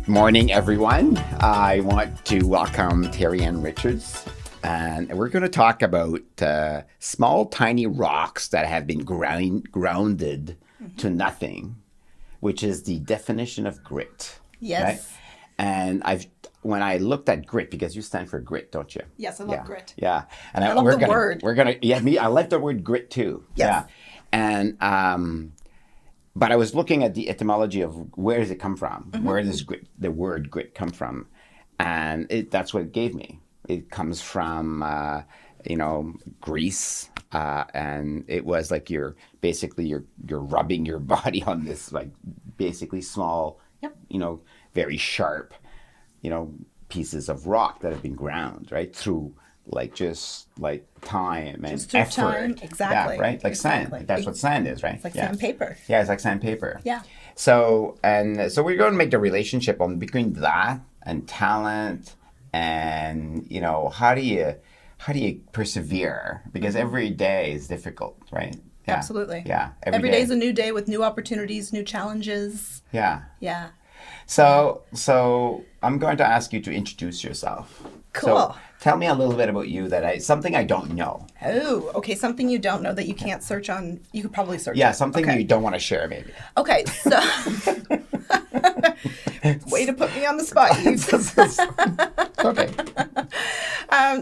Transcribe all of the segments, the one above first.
Morning, everyone. I want to welcome Terri-Ann Richards, and we're going to talk about small, tiny rocks that have been grounded to nothing, which is the definition of grit. Yes. Right? And when I looked at grit, because you stand for grit, don't you? Yes, I love grit. Yeah, and I love the word. I like the word grit too. Yes. Yeah, and but I was looking at the etymology of where does it come from? Mm-hmm. Where does the word grit come from? And that's what it gave me. It comes from, Greece. And it was like you're rubbing your body on this, like, basically small, very sharp, pieces of rock that have been ground, right? Through time and effort. Time, exactly. Yeah, right? Like exactly. sand. That's what sand is, right? It's like sandpaper. Yeah, it's like sandpaper. Yeah. So we're going to make the relationship between that and talent and, how do you persevere? Because every day is difficult, right? Yeah. Absolutely. Yeah. Every day is a new day with new opportunities, new challenges. Yeah. Yeah. So I'm going to ask you to introduce yourself. Cool. So tell me a little bit about you something I don't know. Oh, okay. Something you don't know that you can't search on. You could probably search. Yeah, something you don't want to share, maybe. Okay, so way to put me on the spot, Yves. Okay.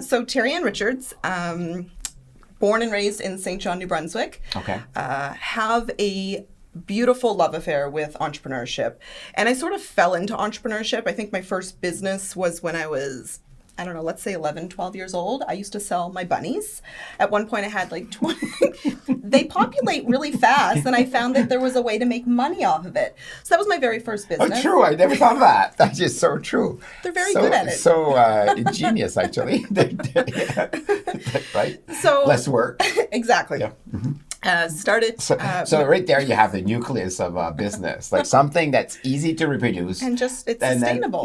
So Terri-Ann Richards, born and raised in St. John, New Brunswick. Okay. Have a beautiful love affair with entrepreneurship. And I sort of fell into entrepreneurship. I think my first business was when I was, I don't know, let's say 11, 12 years old. I used to sell my bunnies. At one point I had like 20. They populate really fast, and I found that there was a way to make money off of it. So that was my very first business. Oh, true. I never thought of that. That's just so true. They're very good at it. So ingenious, actually. Right? So less work. Exactly. Yeah. Mm-hmm. So right there you have the nucleus of a business, like something that's easy to reproduce. And it's sustainable.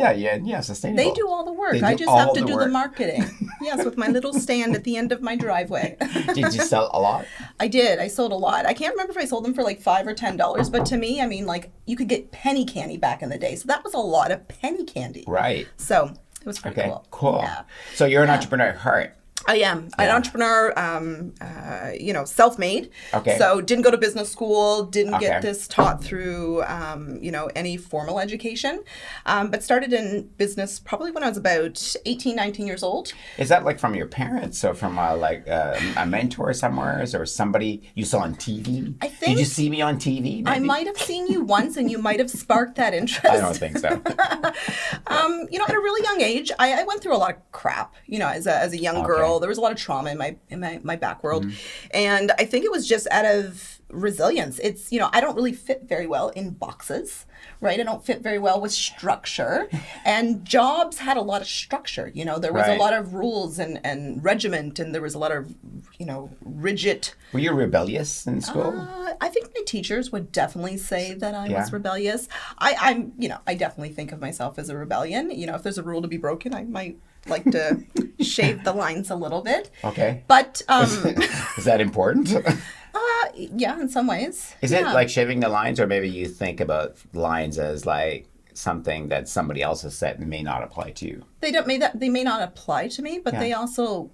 Sustainable. They do all the work. I just have to do the marketing. Yes, with my little stand at the end of my driveway. Did you sell a lot? I did. I sold a lot. I can't remember if I sold them for like $5 or $10, but to me, I mean, like, you could get penny candy back in the day. So that was a lot of penny candy. Right. So it was pretty cool. Cool. Yeah. So you're an entrepreneur at heart. I am an entrepreneur, self-made. Okay. So didn't go to business school, didn't get this taught through, any formal education, but started in business probably when I was about 18, 19 years old. Is that like from your parents or from a mentor somewhere or somebody you saw on TV? I think. Did you see me on TV? Maybe? I might have seen you once and you might have sparked that interest. I don't think so. At a really young age, I went through a lot of crap, as a young girl. There was a lot of trauma in my back world. Mm-hmm. And I think it was just out of resilience. It's, I don't really fit very well in boxes, right? I don't fit very well with structure. And jobs had a lot of structure. There was a lot of rules and regiment, and there was a lot of, rigid. Were you rebellious in school? I think my teachers would definitely say that I was rebellious. I definitely think of myself as a rebellion. If there's a rule to be broken, I might like to shave the lines a little bit. Okay. But is that important? Yeah, in some ways. Is it like shaving the lines, or maybe you think about lines as like something that somebody else has said may not apply to you? They may not apply to me, but they also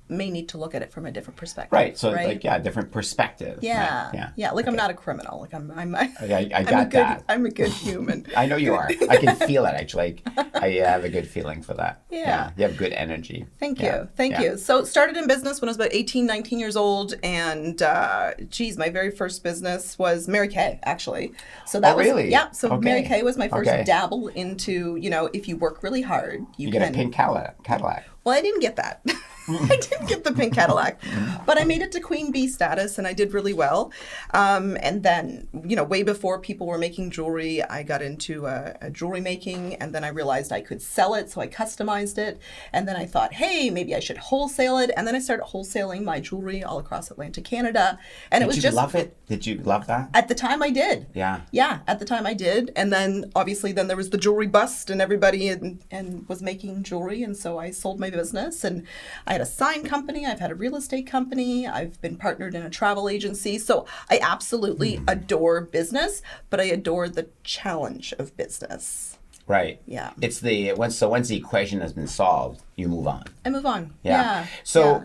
may need to look at it from a different perspective. Right. So different perspective. Yeah. Right? Yeah. Like I'm not a criminal. Like I got that. I'm a good human. I know you are. I can feel it actually. I have a good feeling for that. Yeah. You have good energy. Thank you. So started in business when I was about 18, 19 years old, and my very first business was Mary Kay, actually. So that was really? Yeah. So Mary Kay was my first dabble into, if you work really hard, you get a pink Cadillac. Well, I didn't get that. I didn't get the pink Cadillac, but I made it to Queen Bee status, and I did really well. And then, way before people were making jewelry, I got into a jewelry making, and then I realized I could sell it, so I customized it. And then I thought, hey, maybe I should wholesale it. And then I started wholesaling my jewelry all across Atlantic Canada. And Did you love it? Did you love that? At the time I did. Yeah. Yeah, at the time I did. And then obviously there was the jewelry bust, and everybody and was making jewelry, and so I sold my business, and I had a sign company, I've had a real estate company, I've been partnered in a travel agency. So I absolutely adore business, but I adore the challenge of business. Right. Yeah. It's once the equation has been solved, you move on. I move on. Yeah. So,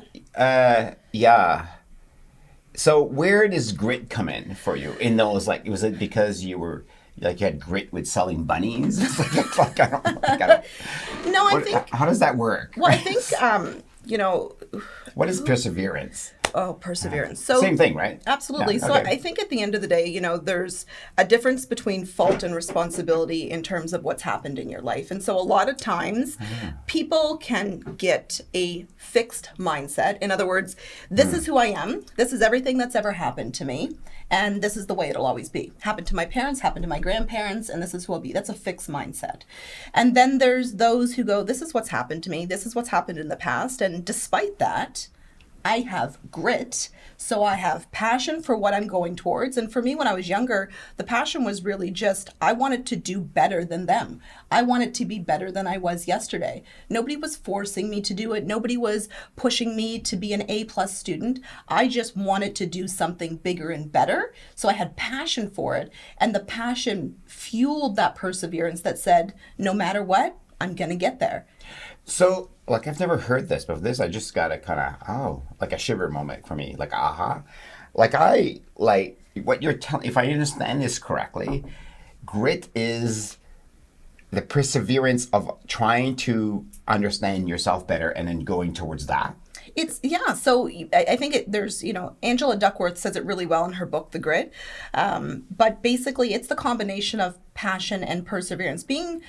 So where does grit come in for you? In those, like, was it because you were like you had grit with selling bunnies? Like, I don't. No, I think. How does that work? Well, I think What is perseverance? Oh, perseverance. So same thing, right? Absolutely. Yeah, So okay. I think at the end of the day, there's a difference between fault and responsibility in terms of what's happened in your life. And so a lot of times people can get a fixed mindset. In other words, this is who I am. This is everything that's ever happened to me. And this is the way it'll always be. Happened to my parents, happened to my grandparents, and this is who I'll be. That's a fixed mindset. And then there's those who go, this is what's happened to me. This is what's happened in the past. And despite that, I have grit, so I have passion for what I'm going towards. And for me, when I was younger, the passion was really just, I wanted to do better than them. I wanted to be better than I was yesterday. Nobody was forcing me to do it. Nobody was pushing me to be an A-plus student. I just wanted to do something bigger and better. So I had passion for it. And the passion fueled that perseverance that said, no matter what, I'm going to get there. So, like, I've never heard this, but this I just got a kind of, like a shiver moment for me, like, aha. Like, what you're telling, if I understand this correctly, grit is the perseverance of trying to understand yourself better and then going towards that. So I think there's, Angela Duckworth says it really well in her book, The Grit. But basically, it's the combination of passion and perseverance. Being,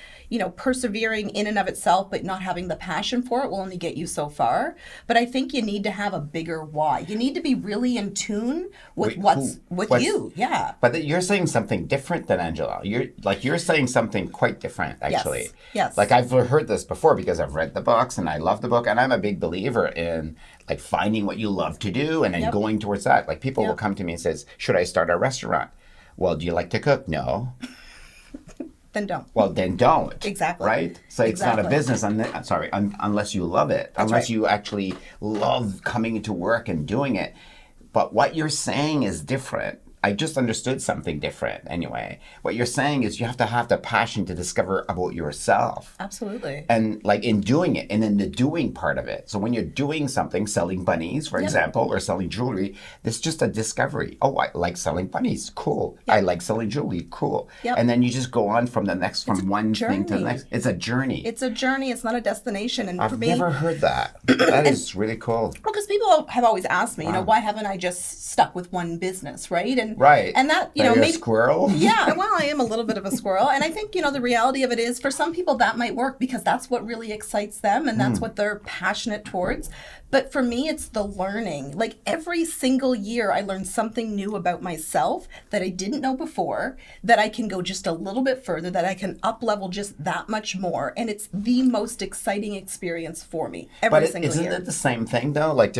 persevering in and of itself, but not having the passion for it will only get you so far. But I think you need to have a bigger why. You need to be really in tune with what's you. Yeah. But you're saying something different than Angela. You're saying something quite different, actually. Yes. Like, I've heard this before because I've read the books and I love the book, and I'm a big believer in like finding what you love to do and then going towards that. Like, people will come to me and says, should I start a restaurant? Well, do you like to cook? No. Then don't. Well, then don't. Exactly. Right? So it's not a business, unless you love it. That's unless right. you actually love coming into work and doing it. But what you're saying is different. I just understood something different anyway. What you're saying is you have to have the passion to discover about yourself. Absolutely. And like in doing it, and then the doing part of it. So when you're doing something, selling bunnies, for example, or selling jewelry, it's just a discovery. Oh, I like selling bunnies. Cool. Yep. I like selling jewelry. Cool. Yep. And then you just go on from one thing to the next. It's a journey. It's a journey. It's not a destination. And for I've me, never heard that. That is really cool. Well, because people have always asked me, why haven't I just stuck with one business, right? And that, Are you maybe a squirrel? Yeah, well, I am a little bit of a squirrel, and I think the reality of it is, for some people that might work because that's what really excites them, and that's what they're passionate towards. But for me, it's the learning. Like, every single year, I learn something new about myself that I didn't know before, that I can go just a little bit further, that I can up-level just that much more. And it's the most exciting experience for me every single year. But isn't it the same thing, though? Like,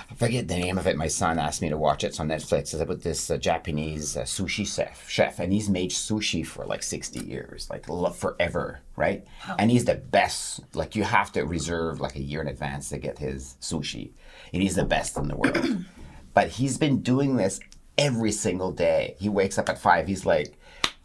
I forget the name of it. My son asked me to watch it. It's on Netflix. It's about this Japanese sushi chef, and he's made sushi for like 60 years, like forever, right? Wow. And he's the best. Like, you have to reserve like a year in advance to get his sushi, and he's the best in the world. But he's been doing this every single day. He wakes up at 5. He's like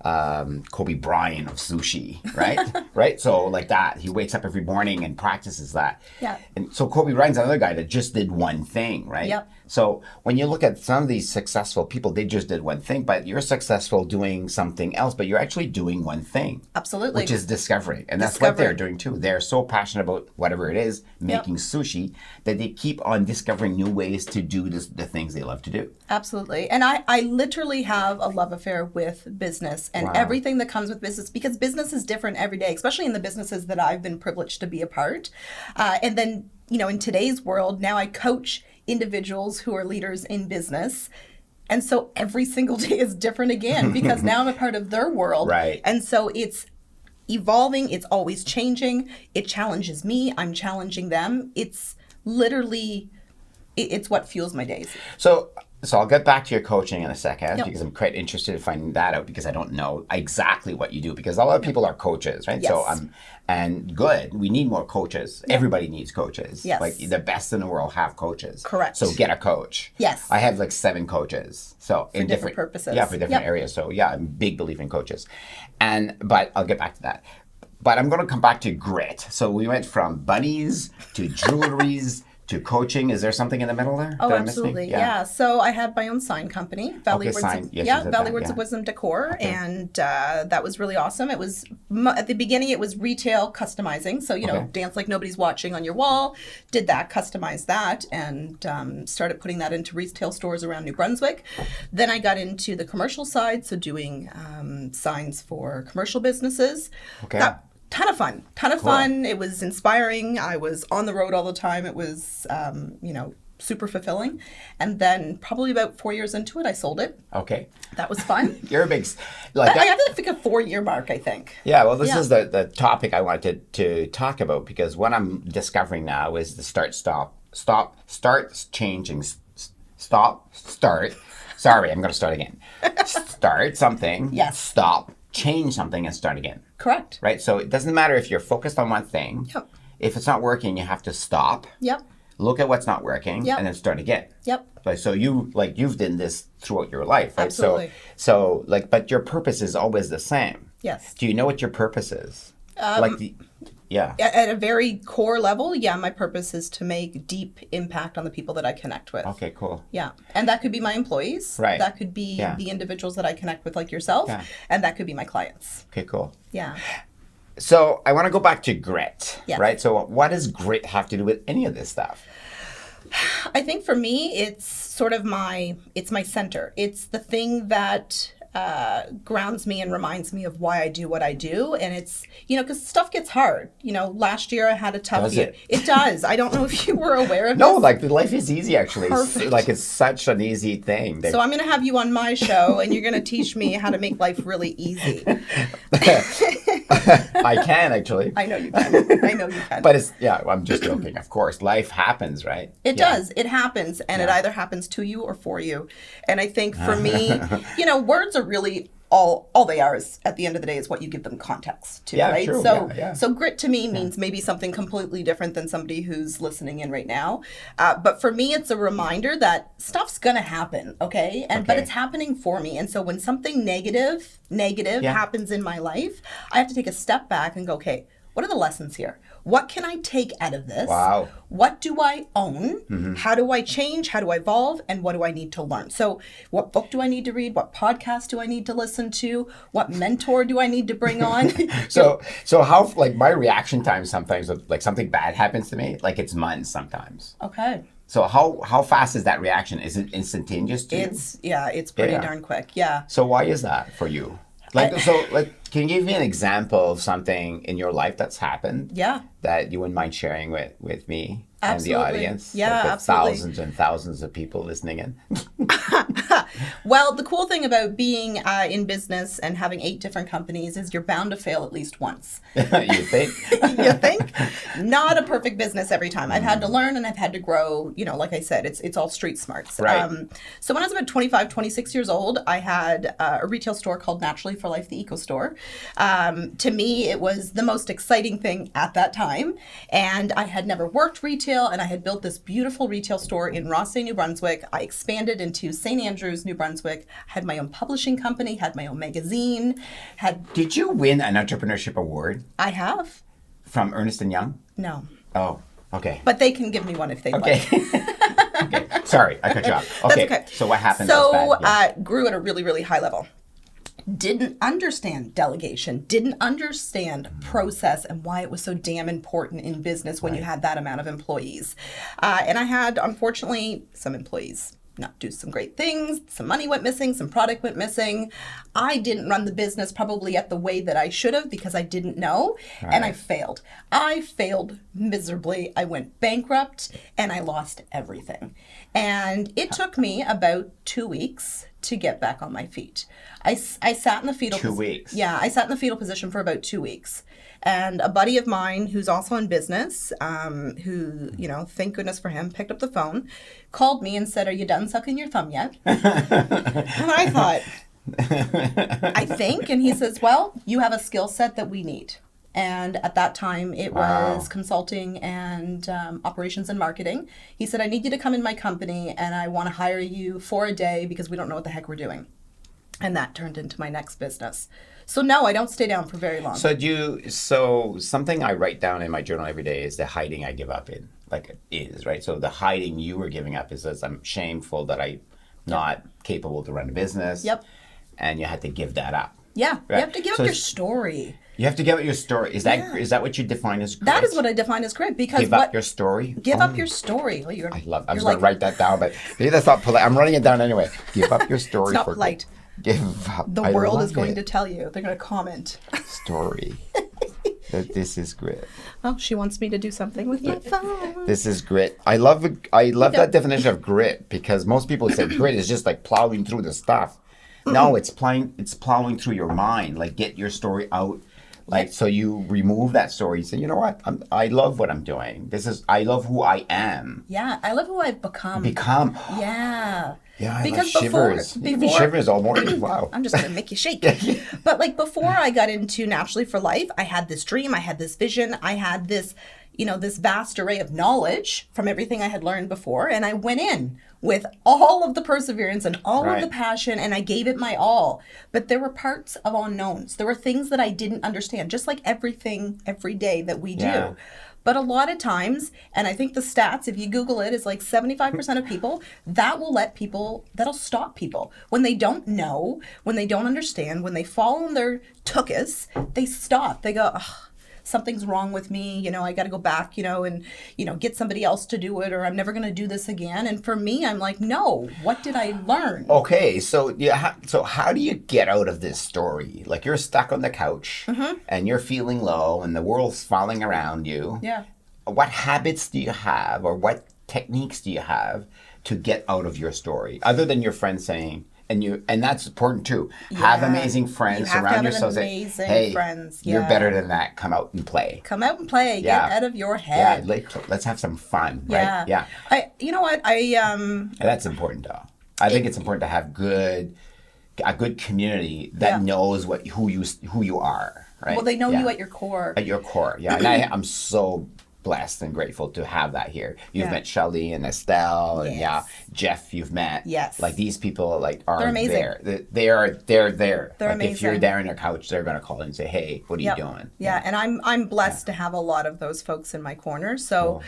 Kobe Bryant of sushi, right? Right? So like that. He wakes up every morning and practices that. Yeah. And so Kobe Bryant's another guy that just did one thing, right? Yep. So when you look at some of these successful people, they just did one thing, but you're successful doing something else, but you're actually doing one thing. Absolutely. Which is discovering. And that's what they're doing too. They're so passionate about whatever it is, making sushi, that they keep on discovering new ways to do the things they love to do. Absolutely. And I literally have a love affair with business and everything that comes with business, because business is different every day, especially in the businesses that I've been privileged to be a part. And then, in today's world, now I coach individuals who are leaders in business. And so every single day is different again, because now I'm a part of their world. Right. And so it's evolving. It's always changing. It challenges me. I'm challenging them. It's literally, it's what fuels my days. So So I'll get back to your coaching in a second Yep. because I'm quite interested in finding that out because I don't know exactly what you do because a lot of people are coaches, right? Yes. So and good. We need more coaches. Everybody needs coaches. Yes. Like the best in the world have coaches. Correct. So get a coach. Yes. I have like 7 coaches. So in different purposes. Yeah, for different Yep. areas. So yeah, I'm a big believer in coaches. But I'll get back to that. But I'm going to come back to grit. So we went from bunnies to jewelries to coaching. Is there something in the middle there? Oh, that I'm missing? absolutely. Yeah. So I had my own sign company, Valley Okay, Words. sign. Yes, you said Valley that, Words yeah. of Wisdom Decor, and that was really awesome. It was at the beginning, it was retail customizing. So Okay. dance like nobody's watching on your wall. Did that, customized that, and started putting that into retail stores around New Brunswick. Then I got into the commercial side, so doing signs for commercial businesses. Okay. Ton of fun. It was inspiring. I was on the road all the time. It was, super fulfilling. And then probably about 4 years into it, I sold it. Okay. That was fun. You're a big, I have like a 4-year mark, I think. Yeah, well, this is the topic I wanted to talk about because what I'm discovering now is the start. Sorry, I'm going to start again. Start something. Yes. Stop, change something, and start again. Correct. Right? So it doesn't matter if you're focused on one thing. Yep. If it's not working, you have to stop. Yep. Look at what's not working, Yep. and then start again. Yep. Like so, you've done this throughout your life, right? Absolutely. So but your purpose is always the same. Yes. Do you know what your purpose is? Yeah. At a very core level, my purpose is to make deep impact on the people that I connect with. Okay, cool. Yeah. And that could be my employees. Right. That could be the individuals that I connect with, like yourself. Yeah. And that could be my clients. Okay, cool. Yeah. So I want to go back to grit, Yes. right? So what does grit have to do with any of this stuff? I think for me, it's sort of my center. It's the thing that grounds me and reminds me of why I do what I do. And it's, because stuff gets hard. Last year I had a tough Does year. it? It does. I don't know if you were aware of No, this. like the life is easy actually. Perfect. Like it's such an easy thing. So I'm going to have you on my show and you're going to teach me how to make life really easy. I can actually. I know you can. But I'm just joking. Of course, life happens, right? It does. It happens. And it either happens to you or for you. And I think for me, words are really all they are is at the end of the day is what you give them context to, right? True. So grit to me means maybe something completely different than somebody who's listening in right now. But for me, it's a reminder that stuff's gonna happen, okay? But it's happening for me. And so when something negative happens in my life, I have to take a step back and go, okay, what are the lessons here? What can I take out of this? Wow. What do I own? How do I change? How do I evolve? And what do I need to learn? So what book do I need to read? What podcast do I need to listen to? What mentor do I need to bring on? So how, like, my reaction time sometimes, like something bad happens to me, like it's months sometimes. Okay. So how fast is that reaction? Is it instantaneous to you? It's pretty darn quick. Yeah. So why is that for you? Can you give me an example of something in your life that's happened? Yeah. That you wouldn't mind sharing with me Absolutely. and the audience? Yeah, with absolutely. Thousands and thousands of people listening in. Well, the cool thing about being in business and having 8 different companies is you're bound to fail at least once. You think? You think? Not a perfect business every time. I've had to learn and I've had to grow. Like I said, it's all street smarts. Right. So when I was about 25, 26 years old, I had a retail store called Naturally for Life, the Eco Store. To me, it was the most exciting thing at that time. And I had never worked retail, and I had built this beautiful retail store in Rothesay, New Brunswick. I expanded into St. Andrews, New Brunswick, had my own publishing company, had my own magazine, Did you win an entrepreneurship award I have? from Ernst & Young? No. Oh, okay. But they can give me one if they'd like. Okay. Sorry, I cut you off. Okay. That's okay. So what happened? So that was bad? Yeah. grew at a really, really high level. Didn't understand delegation, didn't understand process and why it was so damn important in business when you had that amount of employees. And I had, unfortunately, some employees not do some great things. Some money went missing, some product went missing. I didn't run the business probably at the way that I should have because I didn't know, and I failed. I failed miserably. I went bankrupt and I lost everything. And it took me about 2 weeks to get back on my feet. I sat in the fetal 2 weeks. Yeah, I sat in the fetal position for about 2 weeks. And a buddy of mine who's also in business, who, thank goodness for him, picked up the phone, called me and said, "Are you done sucking your thumb yet?" And I thought, I think. And he says, "Well, you have a skill set that we need." And at that time, it was consulting and operations and marketing. He said, "I need you to come in my company and I want to hire you for a day because we don't know what the heck we're doing." And that turned into my next business. So no, I don't stay down for very long. So something I write down in my journal every day is the hiding I give up in, right? So the hiding you were giving up is that I'm shameful that I'm not capable to run a business. Yep. And you had to give that up. Yeah, right? You have to give up your story. You have to give up your story. Is that what you define as grit? That is what I define as grit. Because give up your story? Give up your story. Well, I was going to write that down, but maybe that's not polite. I'm writing it down anyway. Give up your story. It's not polite. Give up. The world is going to tell you. They're going to comment. Story. That this is grit. Oh, she wants me to do something with my phone. This is grit. I love that definition of grit, because most people say grit is just like plowing through the stuff. No, it's plowing through your mind. Like, get your story out. So you remove that story. You say, you know what? I love what I'm doing. I love who I am. Yeah, I love who I've become. Yeah. Yeah, I because love shivers. Before shivers all morning. Wow. I'm just going to make you shake. But before I got into Naturally for Life, I had this dream. I had this vision. I had this, this vast array of knowledge from everything I had learned before. And I went in with all of the perseverance and all of the passion, and I gave it my all. But there were parts of unknowns. There were things that I didn't understand, just like everything every day that we do. But a lot of times, and I think the stats, if you Google it, is 75% of people, that'll stop people. When they don't know, when they don't understand, when they fall on their tuchus, they stop. They go, "Ugh, something's wrong with me, I got to go back, and, get somebody else to do it, or I'm never going to do this again." And for me, I'm like, no, what did I learn? Okay, so so how do you get out of this story? Like, you're stuck on the couch and you're feeling low and the world's falling around you. Yeah. What habits do you have, or what techniques do you have to get out of your story, other than your friends saying, and that's important too. Yeah. Have amazing friends. Surround yourself. Amazing friends. You're better than that. Come out and play. Come out and play. Yeah. Get out of your head. Yeah, let's have some fun. Right? Yeah. You know what? And that's important though. I think it's important to have a good community that knows who you are. Right. Well, they know you at your core. At your core. Yeah. And I'm so blessed and grateful to have that here. You've met Shelly and Estelle and Jeff you've met. Yes. These people are they're amazing. There. They're there. They're amazing. If you're there on your couch, they're going to call and say, "Hey, what are you doing?" Yeah, and I'm blessed to have a lot of those folks in my corner. So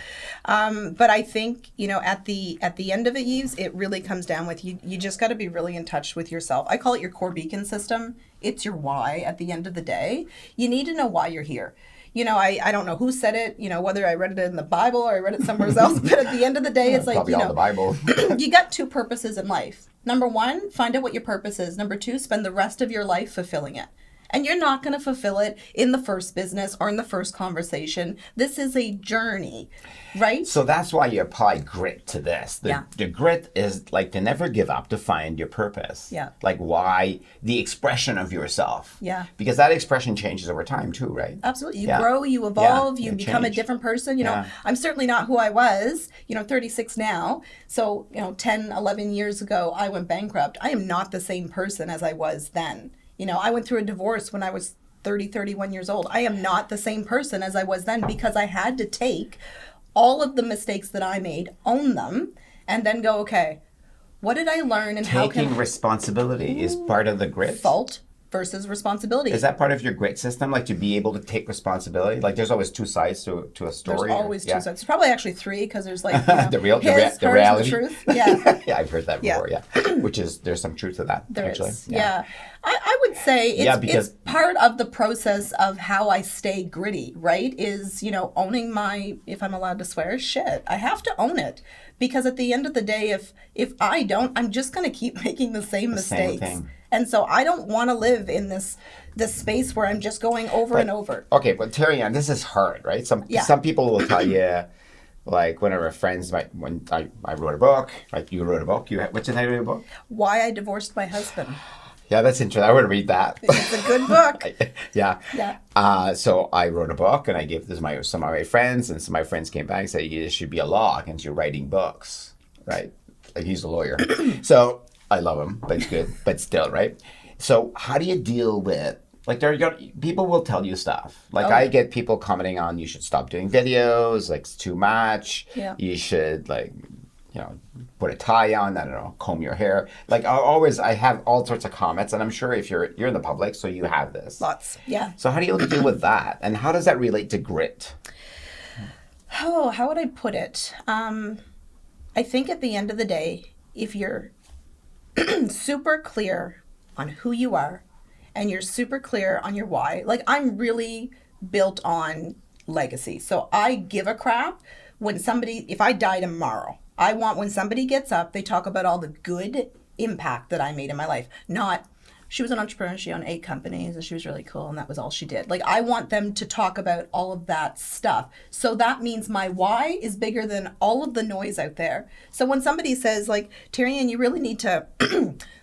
but I think, at the end of it, Yves, it really comes down with you just got to be really in touch with yourself. I call it your core beacon system. It's your why at the end of the day. You need to know why you're here. I don't know who said it, whether I read it in the Bible or I read it somewhere else, but at the end of the day, it's probably all the Bible. You got 2 purposes in life. Number 1, find out what your purpose is. Number 2, spend the rest of your life fulfilling it. And you're not going to fulfill it in the first business or in the first conversation. This is a journey, right? So that's why you apply grit to this. The grit is to never give up, to find your purpose. Yeah. Why, the expression of yourself. Yeah. Because that expression changes over time too, right? Absolutely. You grow, you evolve, you become change. A different person. I'm certainly not who I was, 36 now. So, 10, 11 years ago, I went bankrupt. I am not the same person as I was then. I went through a divorce when I was 31 years old. I am not the same person as I was then, because I had to take all of the mistakes that I made, own them, and then go, okay, what did I learn and how can... Taking responsibility is part of the grit. Fault versus responsibility. Is that part of your grit system? To be able to take responsibility? There's always 2 sides to a story. There's always 2 sides. There's probably actually 3, because there's the reality. The truth. Yeah. Yeah, I've heard that before. Yeah. Which is, there's some truth to that. There actually. is. Yeah. I would say it's part of the process of how I stay gritty, right? Is, owning my, if I'm allowed to swear, shit. I have to own it. Because at the end of the day, if I don't, I'm just going to keep making the same mistakes. Same thing. And so I don't want to live in this space where I'm just going over and over. Okay, but Terri-Ann, this is hard, right? Some people will tell you, Like one of our friends, when I wrote a book, like you wrote a book. What's the title of your book? Why I Divorced My Husband. Yeah, that's interesting. I want to read that. It's a good book. Yeah. Yeah. So I wrote a book and I gave this to some of my friends, and some of my friends came back and said, "There should be a law against you writing books," right? Like he's a lawyer. So I love him, but it's good, but still, right? So how do you deal with, like, people will tell you stuff. Like I get people commenting on, you should stop doing videos, like it's too much. Yeah. You should, like, put a tie on, I don't know, comb your hair. Like I have all sorts of comments, and I'm sure if you're in the public, so you have this. Lots. Yeah. So how do you deal with that? And how does that relate to grit? Oh, how would I put it? I think at the end of the day, if you're super clear on who you are and you're super clear on your why, like I'm really built on legacy. So I give a crap if I die tomorrow, I want when somebody gets up, they talk about all the good impact that I made in my life. Not, she was an entrepreneur, she owned 8 companies, and she was really cool, and that was all she did. Like, I want them to talk about all of that stuff. So that means my why is bigger than all of the noise out there. So when somebody says, like, Terri-Ann, you really need to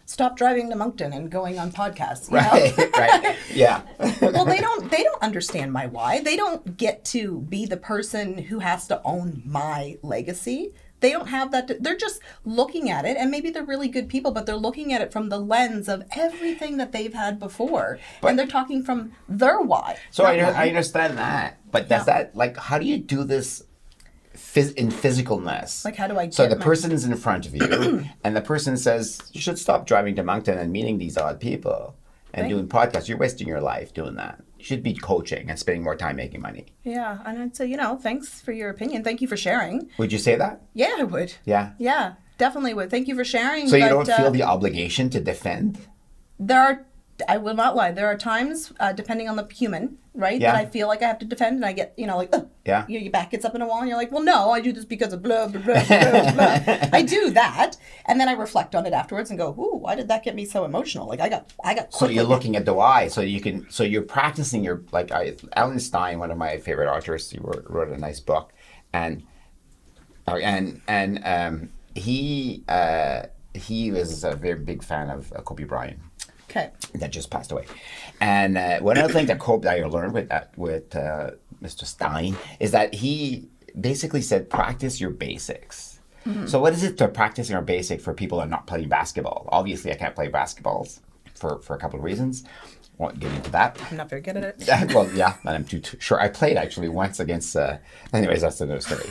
stop driving to Moncton and going on podcasts. You know? Right, yeah. Well, they don't understand my why. They don't get to be the person who has to own my legacy. They don't have that. They're just looking at it, and maybe they're really good people, but they're looking at it from the lens of everything that they've had before, and they're talking from their why. So I understand that, but does that, like, how do you do this in physicalness? Like, how do I So the person's in front of you, and the person says, you should stop driving to Moncton and meeting these odd people and doing podcasts. You're wasting your life doing that. You should be coaching and spending more time making money. Yeah, and I'd say, thanks for your opinion. Thank you for sharing. Would you say that? Yeah, I would. Yeah? Yeah, definitely would. Thank you for sharing. So you don't feel the obligation to defend? I will not lie. There are times, depending on the human, right, Yeah. that I feel like I have to defend, and I get, like, yeah. Your back gets up in a wall, and you're like, well, no, I do this because of blah, blah, blah, blah, blah. I do that, and then I reflect on it afterwards and go, ooh, why did that get me so emotional? Like, I got. So you're looking at the why, so you're practicing your, like, Alan Stein, one of my favorite authors, he wrote a nice book, and he was a very big fan of Kobe Bryant. Okay. That just passed away. And one of the things that I learned with Mr. Stein is that he basically said, practice your basics. Mm-hmm. So what is it to practicing our basic for people that are not playing basketball? Obviously, I can't play basketballs for a couple of reasons. Won't get into that. I'm not very good at it. Well, yeah, and I'm too sure. I played actually once against. Anyways, that's another story.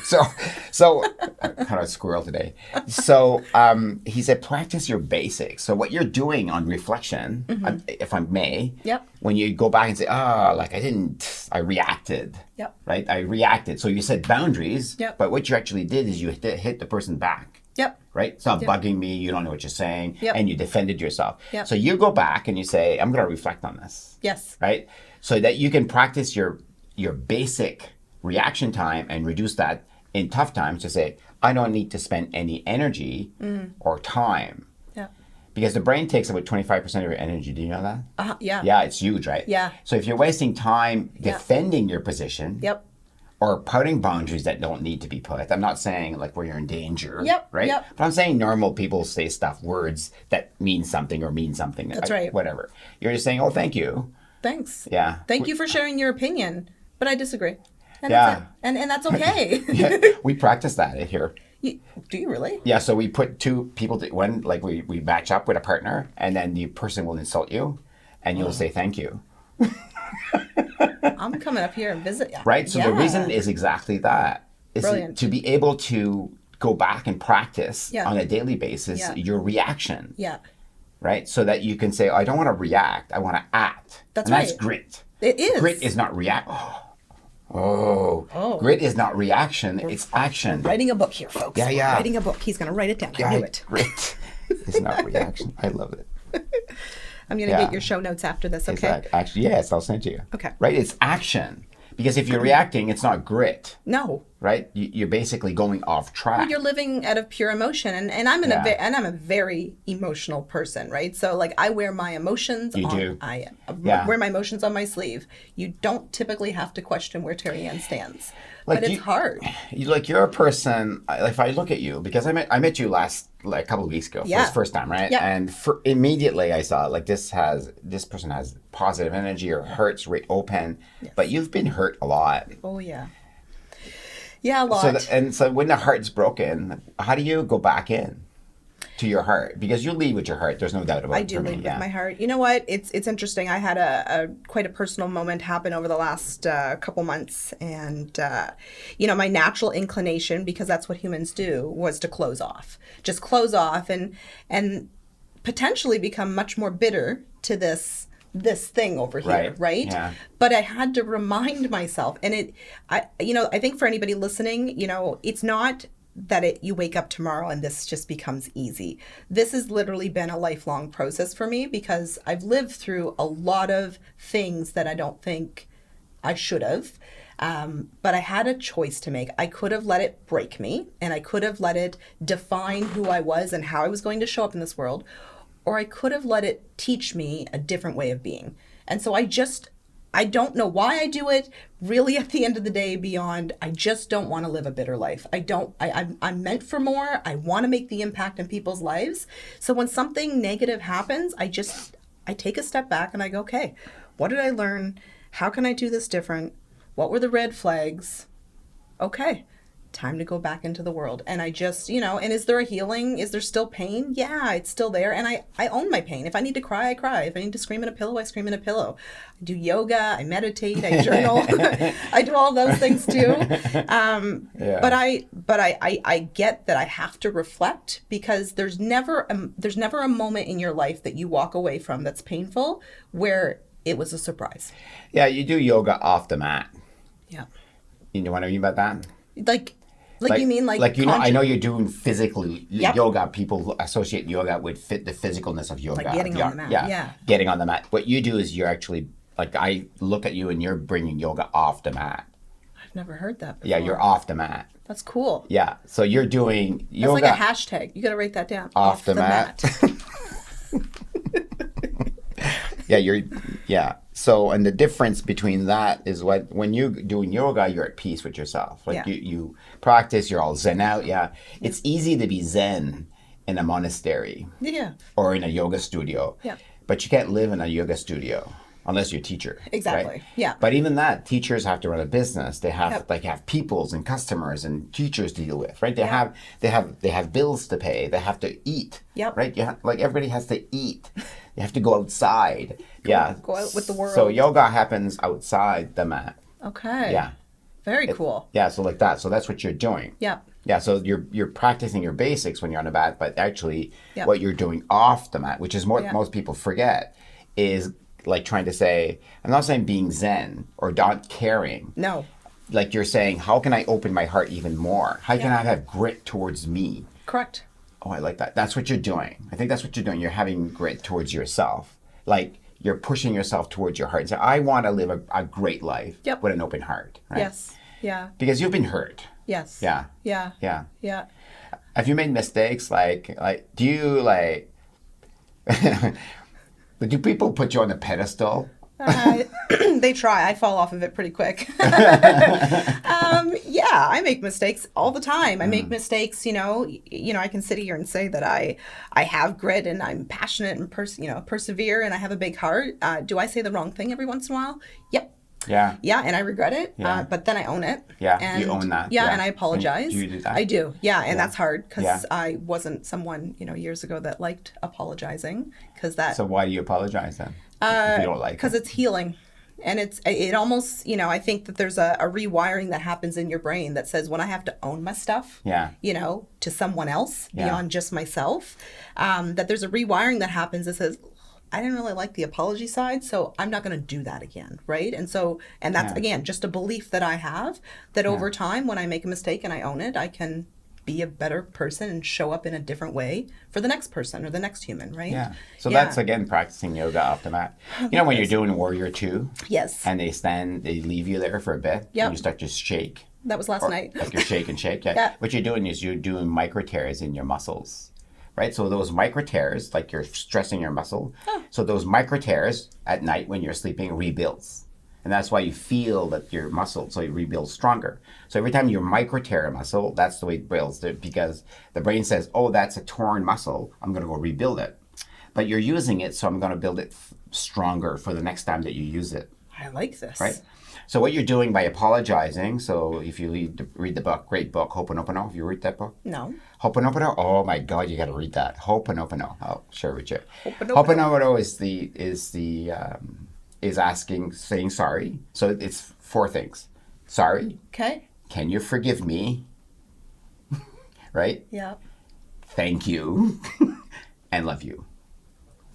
So I'm kind of a squirrel today. So he said, practice your basics. So what you're doing on reflection, if I may, when you go back and say, I reacted. Yep. Right, I reacted. So you set boundaries. Yep. But what you actually did is you hit the person back. Yep. Right? Stop bugging me. You don't know what you're saying. Yep. And you defended yourself. Yep. So you go back and you say, I'm going to reflect on this. Yes. Right? So that you can practice your basic reaction time and reduce that in tough times to say, I don't need to spend any energy or time. Yeah. Because the brain takes about 25% of your energy. Do you know that? Yeah. Yeah, it's huge, right? Yeah. So if you're wasting time defending your position. Yep. Or putting boundaries that don't need to be put. I'm not saying like where you're in danger, right? Yep. But I'm saying normal people say words that mean something or mean something. That's right. Whatever. You're just saying, oh, thank you. Thanks. Yeah. Thank you for sharing your opinion, but I disagree. And yeah. That's it. And that's okay. Yeah, we practice that here. Do you really? Yeah, so we put two people, we match up with a partner, and then the person will insult you, and you'll say thank you. I'm coming up here and visit you. Right? So the reason is exactly that. Is to be able to go back and practice on a daily basis your reaction. Yeah. Right? So that you can say, I don't want to react, I want to act. That's That's grit. It is. Grit is not react. Grit is not reaction, it's action. We're writing a book here, folks. Yeah, yeah. We're writing a book. He's going to write it down. I knew it. Grit is not reaction. I love it. I'm going to get your show notes after this, okay? Actually, yes, I'll send you. Okay. Right? It's action. Because if you're reacting, it's not grit. No. right? You're basically going off track. You're living out of pure emotion, and I'm I'm a very emotional person, right? So like I wear my emotions. I wear my emotions on my sleeve. You don't typically have to question where Terri-Ann stands, but it's hard. You're a person. If I look at you, because I met you a couple of weeks ago for the first time, right? Yeah. And immediately I saw like this person has positive energy, or heart's open, but you've been hurt a lot. Oh yeah. Yeah, a lot. So when the heart's broken, how do you go back in to your heart? Because you lead with your heart. There's no doubt about it. I do lead with my heart. You know what? It's interesting. I had a quite a personal moment happen over the last couple months, and my natural inclination, because that's what humans do, was to close off, and potentially become much more bitter to this thing over here, right? Yeah. But I had to remind myself, and I think for anybody listening, it's not that you wake up tomorrow and this just becomes easy. This has literally been a lifelong process for me, because I've lived through a lot of things that I don't think I should have. But I had a choice to make. I could have let it break me, and I could have let it define who I was and how I was going to show up in this world, or I could have let it teach me a different way of being. And so I don't know why I do it, really, at the end of the day, beyond I just don't want to live a bitter life. I'm meant for more. I want to make the impact in people's lives. So when something negative happens, I take a step back and I go, okay, what did I learn? How can I do this different? What were the red flags? Okay, time to go back into the world. And I just, and is there a healing? Is there still pain? Yeah, it's still there. And I own my pain. If I need to cry, I cry. If I need to scream in a pillow, I scream in a pillow. I do yoga, I meditate, I journal. I do all those things too. But I get that I have to reflect, because there's never a moment in your life that you walk away from that's painful where it was a surprise. Yeah, you do yoga off the mat. Yeah. You know what I mean about that? Like you mean I know you're doing physically yoga. People associate yoga with the physicalness of yoga. Like getting on the mat. Yeah. Getting on the mat. What you do is you're actually, I look at you and you're bringing yoga off the mat. I've never heard that before. Yeah, you're off the mat. That's cool. Yeah, so you're doing yoga. That's like a hashtag. You got to write that down. Off the mat. So, and the difference between that is when you're doing yoga, you're at peace with yourself. You practice, you're all zen out. Yeah. It's easy to be zen in a monastery. Yeah. Or in a yoga studio. Yeah. But you can't live in a yoga studio unless you're a teacher. Exactly. Right? Yeah. But even that, teachers have to run a business. They have have peoples and customers and teachers to deal with, right? They have bills to pay. They have to eat. Yep. Right? Everybody has to eat. You have to go outside. Go out with the world. So yoga happens outside the mat. Okay. Yeah. Very cool. So like that. So that's what you're doing. Yeah. Yeah, so you're practicing your basics when you're on the mat, but actually what you're doing off the mat, which is most people forget, is like trying to say, I'm not saying being zen or not caring. No. Like you're saying, how can I open my heart even more? How can I have grit towards me? Correct. Oh, I like that. That's what you're doing. I think that's what you're doing. You're having grit towards yourself. Like you're pushing yourself towards your heart and say, I want to live a great life with an open heart. Right? Yes. Yeah. Because you've been hurt. Yes. Yeah. Yeah. Yeah. Yeah. Have you made mistakes? Like, do you do people put you on a pedestal? They try. I fall off of it pretty quick. I make mistakes all the time. I make mistakes, I can sit here and say that I have grit and I'm passionate and persevere and I have a big heart. Do I say the wrong thing every once in a while? Yep. Yeah. Yeah, and I regret it, but then I own it. Yeah, and, you own that. Yeah, and I apologize. And you do that? I do. Yeah, and that's hard because I wasn't someone, years ago that liked apologizing because that. So why do you apologize then? If you don't like it? Because it's healing. And it almost, I think that there's a rewiring that happens in your brain that says when I have to own my stuff, to someone else beyond just myself, that there's a rewiring that happens that says, I didn't really like the apology side, so I'm not going to do that again, right? And that's, again, just a belief that I have that over time, when I make a mistake and I own it, I can be a better person and show up in a different way for the next person or the next human, right? Yeah. So that's, again, practicing yoga off the mat. When you're doing Warrior 2? Yes. And they leave you there for a bit, and you start to shake. That was last night. Like you're shake and shake. Yeah. Yeah. What you're doing is you're doing micro tears in your muscles, right? So those micro tears, like you're stressing your muscle. Oh. So those micro tears at night when you're sleeping rebuilds. And that's why you feel that your muscle, so it rebuilds stronger. So every time you micro tear a muscle, that's the way it builds, because the brain says, oh, that's a torn muscle. I'm going to go rebuild it. But you're using it, so I'm going to build it stronger for the next time that you use it. I like this. Right? So what you're doing by apologizing, so if you read the book, great book, Ho'oponopono, have you read that book? No. Ho'oponopono, oh my God, you got to read that. Ho'oponopono, I'll share with you. Ho'oponopono. Ho'oponopono is asking, saying sorry. So it's 4 things. Sorry. Okay. Can you forgive me? Right? Yeah. Thank you. And love you.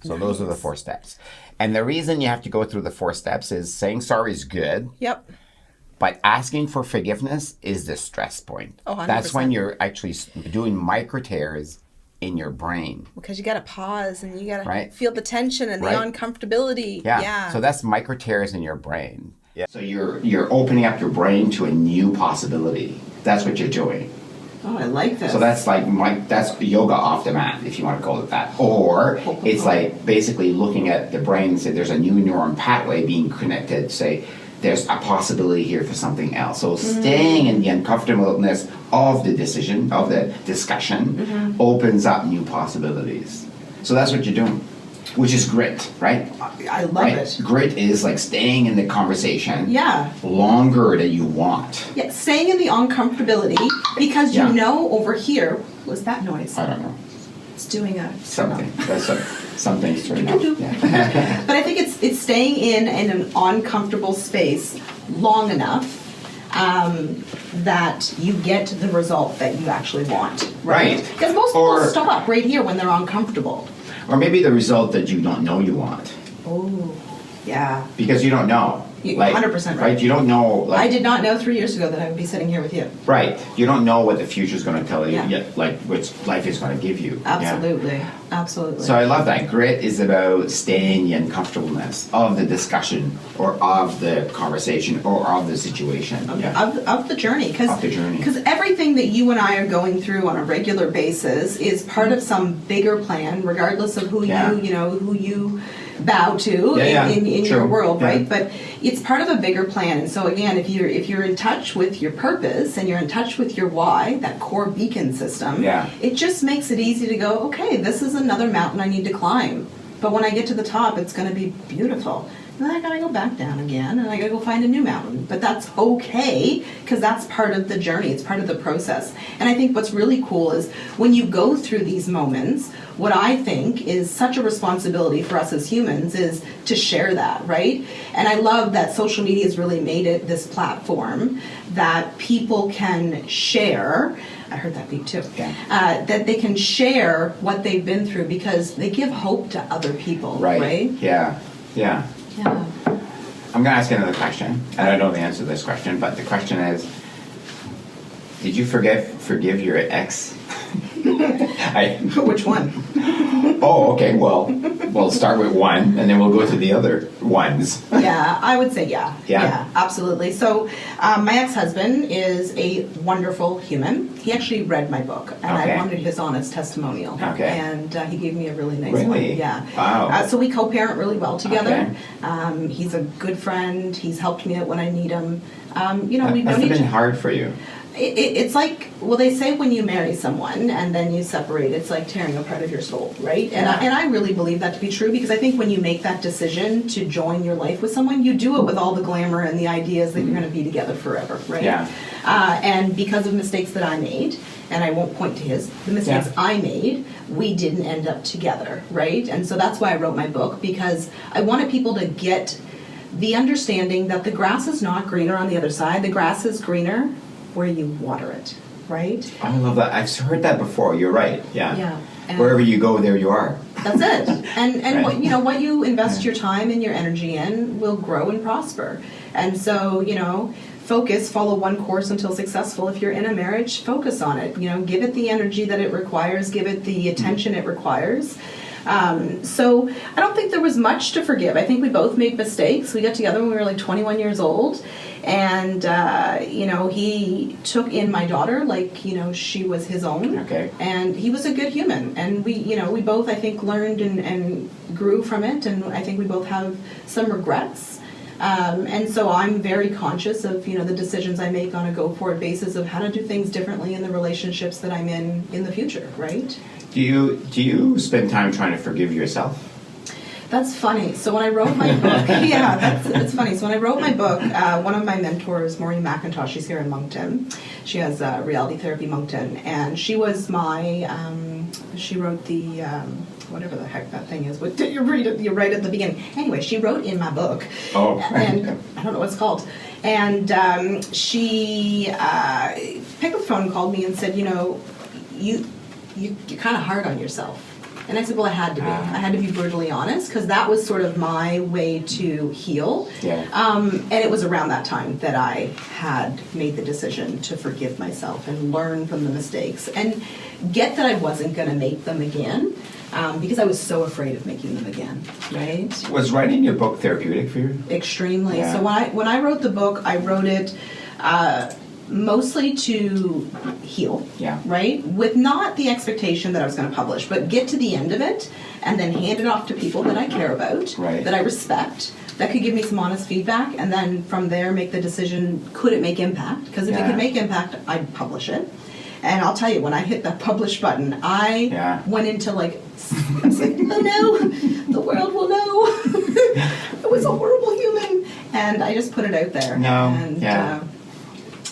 So those are the 4 steps. And the reason you have to go through the 4 steps is saying sorry is good. Yep. But asking for forgiveness is the stress point. Oh, 100%. That's when you're actually doing micro tears in your brain. Because you got to pause and you got to Right. feel the tension and the Right. uncomfortability. Yeah. So that's micro tears in your brain. Yeah. So you're opening up your brain to a new possibility. That's what you're doing. Oh, I like this. So that's that's yoga off the mat, if you want to call it that. Or it's like basically looking at the brain and say there's a new neuron pathway being connected. Say there's a possibility here for something else. So staying in the uncomfortableness of the decision, of the discussion, opens up new possibilities. So that's what you're doing, which is grit, right? I love it. Grit is like staying in the conversation Yeah. longer than you want. Yeah, staying in the uncomfortability because you Yeah. know over here, what's that noise? I don't know. It's doing a Something. That's something's turning up. Yeah. But I think it's staying in an uncomfortable space long enough that you get the result that you actually want. Right. Because most people stop right here when they're uncomfortable. Or maybe the result that you don't know you want. Oh, yeah. Because you don't know. You're 100% right. You don't know. I did not know 3 years ago that I would be sitting here with you. Right. You don't know what the future is going to tell you, Yeah. yet, like what life is going to give you. Absolutely. Yeah. Absolutely. So I love that. Grit is about staying in uncomfortableness of the discussion or of the conversation or of the situation. Of the journey. Of the journey. Because everything that you and I are going through on a regular basis is part of some bigger plan, regardless of who who you bow to in your world, right? But it's part of a bigger plan. And so again, if you're in touch with your purpose and you're in touch with your why, that core beacon system, it just makes it easy to go, okay, this is another mountain I need to climb. But when I get to the top, it's going to be beautiful. Then I gotta go back down again, and I gotta go find a new mountain. But that's okay, because that's part of the journey. It's part of the process. And I think what's really cool is when you go through these moments, what I think is such a responsibility for us as humans is to share that, right? And I love that social media has really made it this platform that people can share. I heard that beep too. That they can share what they've been through because they give hope to other people, right? Yeah. Yeah. I'm going to ask you another question, and I don't know the answer to this question, but the question is, did you forgive your ex? Which one? Oh, okay. Well, we'll start with one, and then we'll go to the other ones. Yeah, I would say yeah, absolutely. So my ex-husband is a wonderful human. He actually read my book, and I wanted his honest testimonial. Okay. And he gave me a really nice one. Yeah. Wow. So we co-parent really well together. Okay. He's a good friend. He's helped me out when I need him. We've known each other. That's been hard for you. It's like, well, they say when you marry someone and then you separate, it's like tearing a part of your soul, right? And I really believe that to be true because I think when you make that decision to join your life with someone, you do it with all the glamour and the ideas that you're going to be together forever, right? Yeah. And because of mistakes that I made, and I won't point to the mistakes I made, we didn't end up together, right? And so that's why I wrote my book, because I wanted people to get the understanding that the grass is not greener on the other side. The grass is greener where you water it, right? I love that. I've heard that before. You're right. Yeah. Yeah. Wherever you go, there you are. That's it. And Right. what you invest your time and your energy in will grow and prosper. And so, follow one course until successful. If you're in a marriage, focus on it. Give it the energy that it requires, give it the attention it requires. So I don't think there was much to forgive. I think we both made mistakes. We got together when we were like 21 years old. And, he took in my daughter like, she was his own. Okay. And he was a good human. And we both, I think, learned and grew from it. And I think we both have some regrets. And so I'm very conscious of, the decisions I make on a go-forward basis of how to do things differently in the relationships that I'm in the future, right? Do you spend time trying to forgive yourself? That's funny. So when I wrote my book, that's funny. So when I wrote my book, one of my mentors, Maureen McIntosh, she's here in Moncton. She has Reality Therapy Moncton, and she was my. She wrote the whatever the heck that thing is. What did you read it? You're right at the beginning. Anyway, she wrote in my book. Oh. And I don't know what it's called. And she picked up the phone and called me and said, you're kind of hard on yourself. And I said, well, I had to be. I had to be brutally honest, because that was sort of my way to heal. Yeah. And it was around that time that I had made the decision to forgive myself and learn from the mistakes and get that I wasn't going to make them again, because I was so afraid of making them again, right? Was writing your book therapeutic for you? Extremely. Yeah. So when I wrote the book, I wrote it mostly to heal, right? With not the expectation that I was going to publish, but get to the end of it and then hand it off to people that I care about, that I respect, that could give me some honest feedback, and then from there make the decision, could it make impact? Because if it could make impact, I'd publish it. And I'll tell you, when I hit that publish button, I went into I was like, oh no, the world will know. I was a horrible human. And I just put it out there.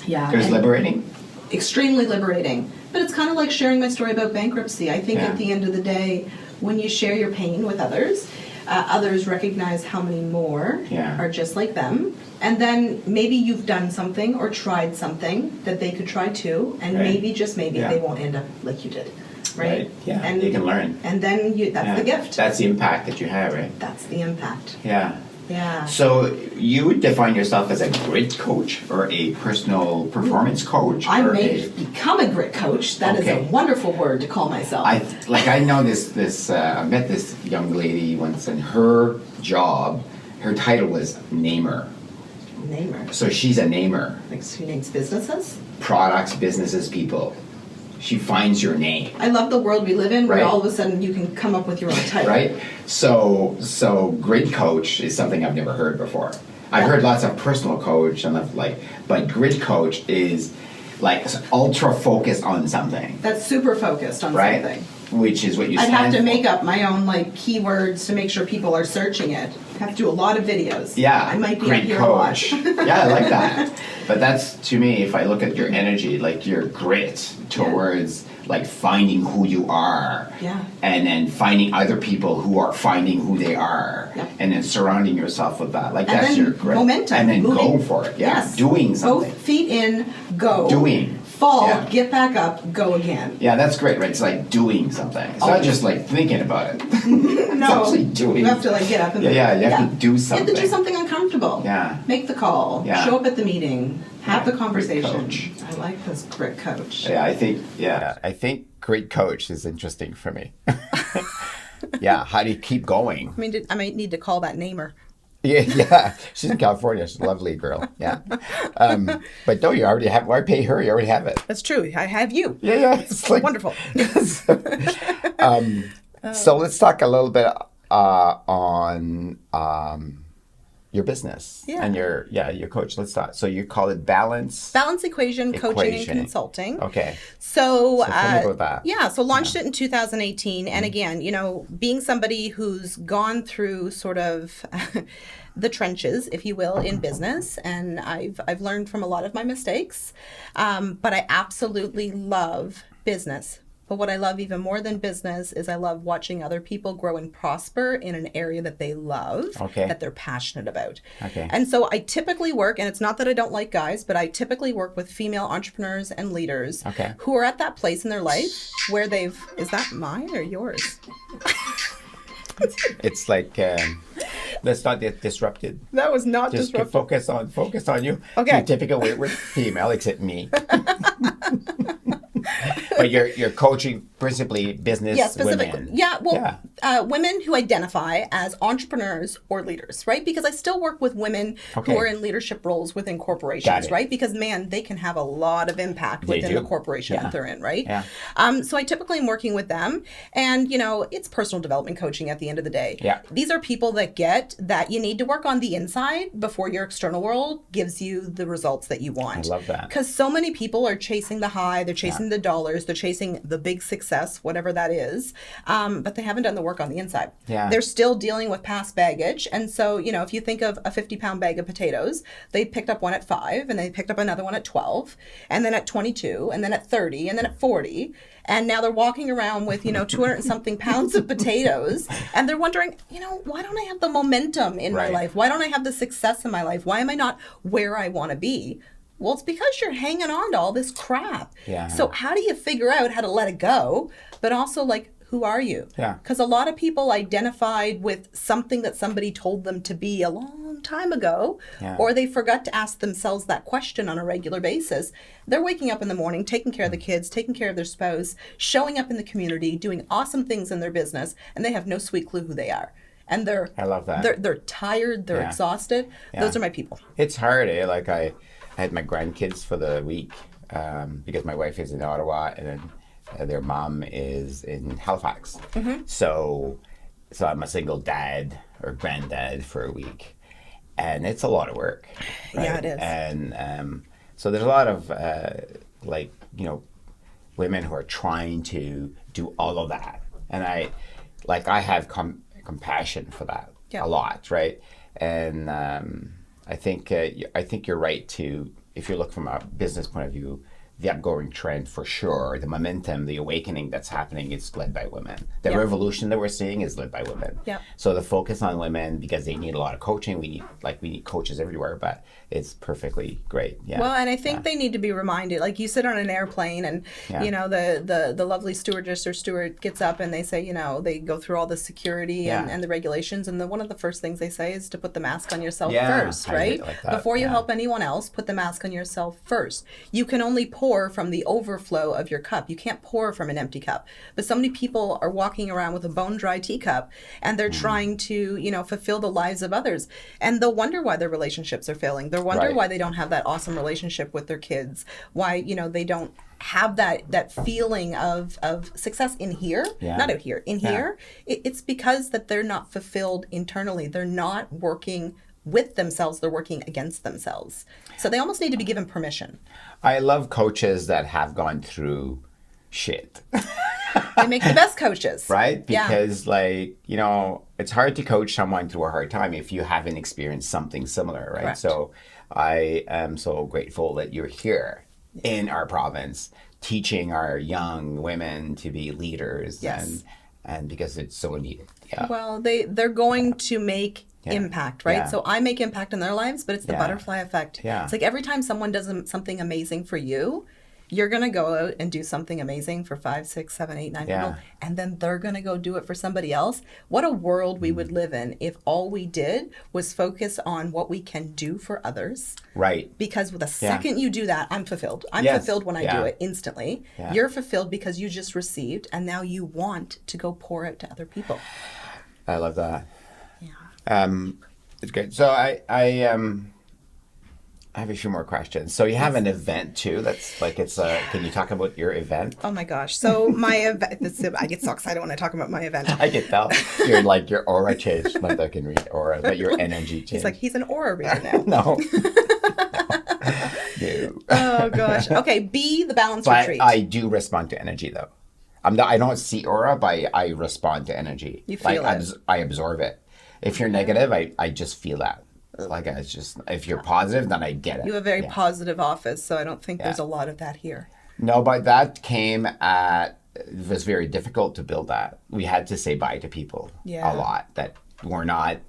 It was liberating? Extremely liberating. But it's kind of like sharing my story about bankruptcy. I think at the end of the day, when you share your pain with others, others recognize how many more are just like them. And then maybe you've done something or tried something that they could try too. And maybe, just maybe, they won't end up like you did. Right? Yeah, and you can learn. And then that's the gift. That's the impact that you have, right? That's the impact. Yeah. Yeah. So you would define yourself as a grit coach or a personal performance coach? I may become a grit coach. That is a wonderful word to call myself. I know this I met this young lady once, and her job, her title was namer. Namer. So she's a namer. Like she names businesses? Products, businesses, people. She finds your name. I love the world we live in where all of a sudden you can come up with your own title. Right? So grit coach is something I've never heard before. I've heard lots of personal coach and but grit coach is like ultra focused on something. That's super focused on something. Which is what you I'd stand have to for. make up my own keywords to make sure people are searching it. Have to do a lot of videos. Yeah. I might be grit up here coach. a lot. Yeah, I like that. But that's, to me, if I look at your energy, your grit towards finding who you are, and then finding other people who are finding who they are, and then surrounding yourself with that. That's your grit. Momentum. And then moving. go for it. Yeah, Yes. doing something. Both feet in, go. Doing. Fall, get back up, go again. Yeah, that's great, right? It's like doing something. It's not just thinking about it. It's No, actually doing. you have to get up and you have to do something. You have to do something uncomfortable. Yeah. Make the call. Yeah. Show up at the meeting. Have the conversation. Coach. I like this grit coach. Yeah, I think grit coach is interesting for me. Yeah, how do you keep going? I might need to call that namer. Yeah. She's in California. She's a lovely girl. Yeah. But no, you already have. Why pay her? You already have it. That's true. I have you. Yeah. It's wonderful. So let's talk a little bit on your business and your coach. Let's start. So you call it Balance Equation Coaching and Consulting. Okay. So tell me about that. Yeah, so launched it in 2018. And again, being somebody who's gone through sort of the trenches, if you will, in business, and I've learned from a lot of my mistakes. But I absolutely love business. But what I love even more than business is I love watching other people grow and prosper in an area that they love, that they're passionate about. Okay. And so I typically work, and it's not that I don't like guys, but I typically work with female entrepreneurs and leaders who are at that place in their life where they've, is that mine or yours? It's let's not get disrupted. That was not Just disruptive. Focus on you. Okay. So typical wayward female, except me. But you're coaching principally business women. Yeah, well, women who identify as entrepreneurs or leaders, right? Because I still work with women who are in leadership roles within corporations, right? Because, man, they can have a lot of impact within the corporation that they're in, right? Yeah. So I typically am working with them. And, you know, it's personal development coaching at the end of the day. Yeah. These are people that get that you need to work on the inside before your external world gives you the results that you want. I love that. Because so many people are chasing the high, they're chasing the dollars, they're chasing the big success, whatever that is, but they haven't done the work on the inside. Yeah. They're still dealing with past baggage. And so, you know, if you think of a 50-pound bag of potatoes, they picked up one at 5, and they picked up another one at 12, and then at 22, and then at 30, and then at 40. And now they're walking around with, you know, 200 and something pounds of potatoes. And they're wondering, you know, why don't I have the momentum in my life? Why don't I have the success in my life? Why am I not where I want to be? Well, it's because you're hanging on to all this crap. Yeah. So how do you figure out how to let it go? But also, like, who are you? Yeah. Because a lot of people identified with something that somebody told them to be a long time ago, or they forgot to ask themselves that question on a regular basis. They're waking up in the morning, taking care of the kids, taking care of their spouse, showing up in the community, doing awesome things in their business, and they have no sweet clue who they are. And I love that. They're tired, they're exhausted. Those are my people. It's hard, eh? Like I had my grandkids for the week because my wife is in Ottawa and then their mom is in Halifax. So I'm a single dad or granddad for a week, and it's a lot of work. Right? Yeah, it is. And so there's a lot of like, you know, women who are trying to do all of that, and I have compassion for that a lot, right? And I think you're right to, if you look from a business point of view, the upgoing trend for sure, the momentum, the awakening that's happening is led by women. The revolution that we're seeing is led by women. Yeah. So the focus on women, because they need a lot of coaching, we need coaches everywhere, but it's perfectly great. Yeah. Well, and I think they need to be reminded, like you sit on an airplane and, you know, the lovely stewardess or steward gets up and they say, you know, they go through all the security and the regulations. And one of the first things they say is to put the mask on yourself first, right? Like that. Before you help anyone else, put the mask on yourself first. You can only pour from the overflow of your cup. You can't pour from an empty cup. But so many people are walking around with a bone dry teacup and they're trying to, you know, fulfill the lives of others. And they'll wonder why their relationships are failing. They'll wonder why they don't have that awesome relationship with their kids. Why, you know, they don't have that feeling of success in here, not out here, in here. It's because that they're not fulfilled internally. They're not working with themselves, they're working against themselves. So they almost need to be given permission. I love coaches that have gone through shit. They make the best coaches. Right? Because like, you know, it's hard to coach someone through a hard time if you haven't experienced something similar, right? Correct. So I am so grateful that you're here in our province teaching our young women to be leaders and because it's so needed. Yeah. Well, they're going to make impact, right? So I make impact in their lives, but it's the butterfly effect. It's like every time someone does something amazing for you, you're going to go out and do something amazing for 5, 6, 7, 8, 9 people, and then they're going to go do it for somebody else. What a world we would live in if all we did was focus on what we can do for others. Right. Because the second you do that, I'm fulfilled. I'm fulfilled when I do it instantly. You're fulfilled because you just received, and now you want to go pour out to other people. I love that. It's great. So I have a few more questions. So you have an event too. That's like can you talk about your event? Oh my gosh. So my event, I get so excited when I talk about my event. I can tell. Your aura changed. Like I can read aura, but your energy changed. He's like, he's an aura reader now. No. Oh gosh. Okay. B, the balance retreat. I do respond to energy though. I don't see aura, but I respond to energy. You feel it. I absorb it. If you're negative, I just feel that. Like it's just, if you're positive, then I get it. You have a very positive office, so I don't think there's a lot of that here. No, but that it was very difficult to build that. We had to say bye to people a lot that were not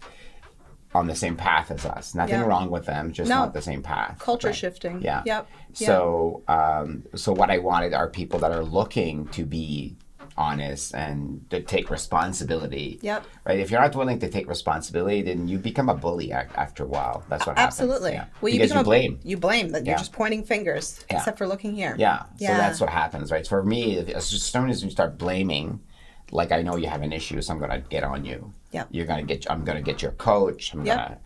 on the same path as us. Nothing wrong with them, just not the same path. Culture shifting. Yeah. Yep. So what I wanted are people that are looking to be honest and to take responsibility. Yep. Right? If you're not willing to take responsibility, then you become a bully after a while. That's what happens. Absolutely. Yeah. Well, because you blame. You blame that you're just pointing fingers, Yeah. except for looking here. Yeah. So that's what happens, right? For me, as soon as you start blaming, like I know you have an issue, so I'm gonna get on you. Yep. I'm gonna get your coach. Yep.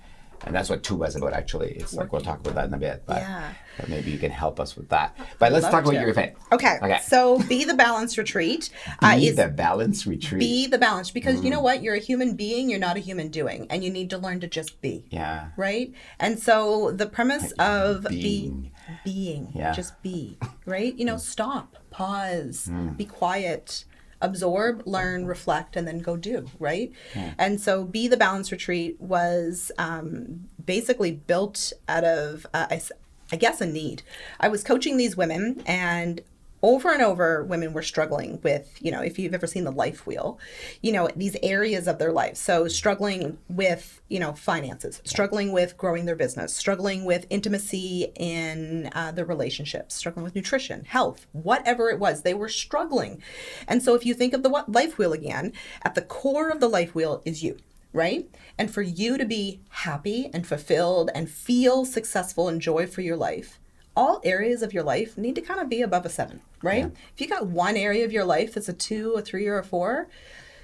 And that's what Tuba is about, actually. It's like we'll talk about that in a bit, but Yeah. maybe you can help us with that. But let's talk about your event. Okay. So Be the Balance Retreat. Be the Balance Retreat. Be the Balance, because you know what? You're a human being. You're not a human doing, and you need to learn to just be. Yeah. Right. And so the premise of being, yeah. Just be. Right. Stop, pause, be quiet. Absorb, learn, reflect, and then go do, right? Yeah. And so Be the Balance Retreat was basically built out of, I guess, a need. I was coaching these women, and over and over, women were struggling with, if you've ever seen the life wheel, these areas of their life. So struggling with, finances, struggling with growing their business, struggling with intimacy in their relationships, struggling with nutrition, health, whatever it was, they were struggling. And so if you think of the life wheel again, at the core of the life wheel is you. Right? And for you to be happy and fulfilled and feel successful and joy for your life, all areas of your life need to kind of be above a 7, right? Yeah. If you got one area of your life that's a 2, a 3, or a 4,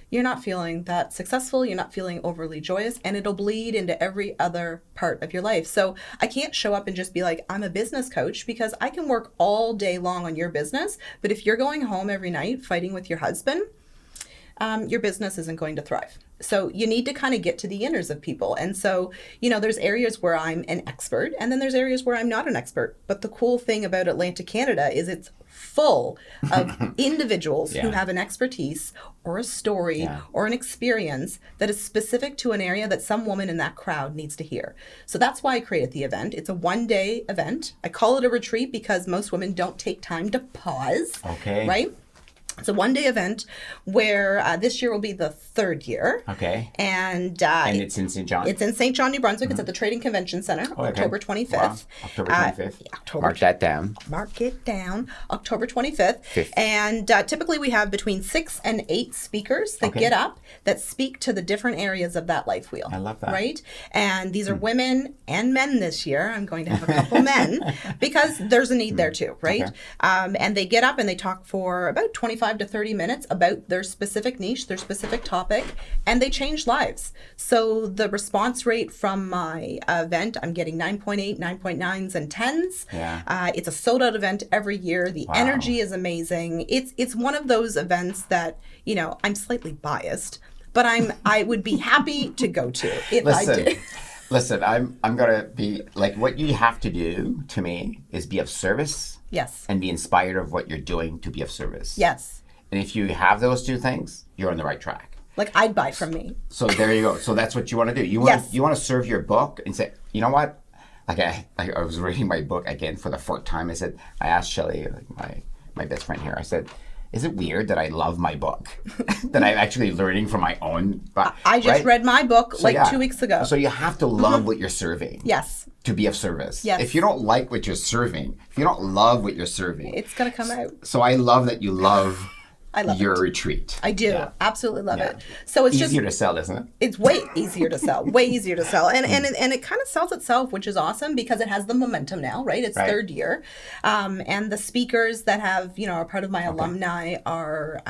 you're not feeling that successful, you're not feeling overly joyous, and it'll bleed into every other part of your life. So I can't show up and just be like, I'm a business coach, because I can work all day long on your business, but if you're going home every night fighting with your husband, your business isn't going to thrive. So you need to kind of get to the inners of people. And so, there's areas where I'm an expert, and then there's areas where I'm not an expert. But the cool thing about Atlantic Canada is it's full of individuals who have an expertise or a story or an experience that is specific to an area that some woman in that crowd needs to hear. So that's why I created the event. It's a 1-day event. I call it a retreat because most women don't take time to pause. Okay. Right? It's a 1-day event where this year will be the 3rd year. Okay. And it's in St. John? It's in St. John, New Brunswick. It's at the Trading Convention Center, October 25th. Wow. October 25th. Mark that down. Mark it down. October 25th. 5th. And typically we have between 6 and 8 speakers that get up that speak to the different areas of that life wheel. I love that. Right? And these are women and men this year. I'm going to have a couple men because there's a need there too, right? Okay. And they get up and they talk for about 25 to 30 minutes about their specific niche, their specific topic, and they change lives. So the response rate from my event, I'm getting 9.8, 9.9s, and 10s. Yeah. It's a sold out event every year. The energy is amazing. It's one of those events that, I'm slightly biased, but I would be happy to go to if I did. Listen, I'm gonna be like, what you have to do to me is be of service. Yes. And be inspired of what you're doing to be of service. Yes. And if you have those two things, you're on the right track. Like, I'd buy from me. So there you go. So that's what you want to do. You want to serve your book and say, you know what? Like I was reading my book again for the 4th time. I asked Shelley, my best friend here, I said, is it weird that I love my book? That I'm actually learning from my own book? I just read my book 2 weeks ago. So you have to love what you're serving. Yes. To be of service. Yes. If you don't like what you're serving, if you don't love what you're serving, it's going to come out. So I love that you love your it. retreat. I do. Yeah. Absolutely love it. So it's easier to sell, isn't it? It's way easier to sell. Way easier to sell. And it kind of sells itself, which is awesome because it has the momentum now, right? It's 3rd year. And the speakers that have, are part of my alumni are,